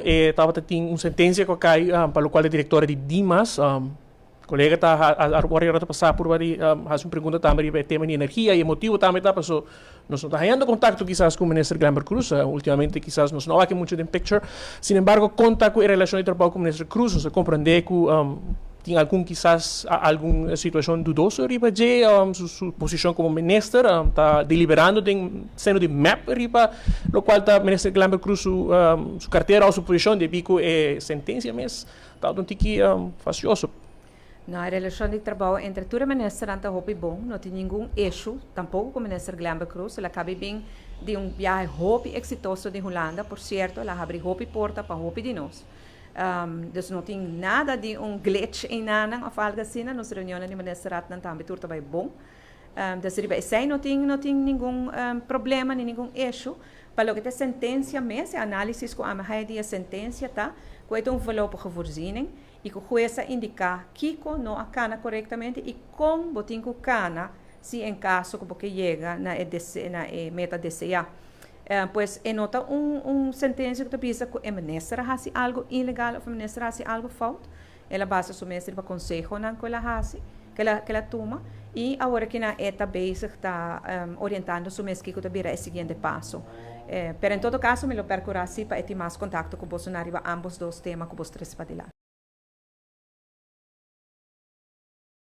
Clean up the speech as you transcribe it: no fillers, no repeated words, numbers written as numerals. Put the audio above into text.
E estava tem uma sentença que cai para o qual é diretor de Dimas, colega está a passar por ali, faz uma pergunta também sobre tema de energia e motivo também está passou nós não está tendo contato quizás com o ministro Glamber Cruz, ultimamente quizás nós não há que muito de picture, sin embargo conta com a relação de trabalho com o ministro Cruz, nós compreende que tem algum quizás alguma situação dudosa riba de sua posição como ministro está deliberando tem sendo de map riba lo qual está ministro Glamber Cruz sua carteira ou sua posição de bico é sentença mas está um tiki facioso. Na relação de trabalho entre toda a ministra está muito bom, não tem nenhum issue, tampouco com o ministro Glamber Cruz, ela acaba bem de viagem muito exitoso de Holanda, por certo, ela abre muito porta para muito de nós. Dus não tem nada de glitch em nada, ou algo assim, nas reuniões de ministra não também tudo vai bom. Dus sei não tem nenhum problema, nenhum issue. Para o que é sentença mesmo, análise com a maioria sentença tá, com um valor para voorziening e que o juez indicar que não acana corretamente e como botin que cana se em caso que chega na meta DCA. Pues nota sentença que pensa que a ministra faz algo ilegal ou a ministra faz algo falso, ela base o mestre para conselho não que ela faz, que ela toma e agora que na eta basic está orientando o mestre que também é o seguinte passo. Pero em todo caso, me lo percurar para ter mais contato com o Bolsonaro ambos dois temas que você trabalhar.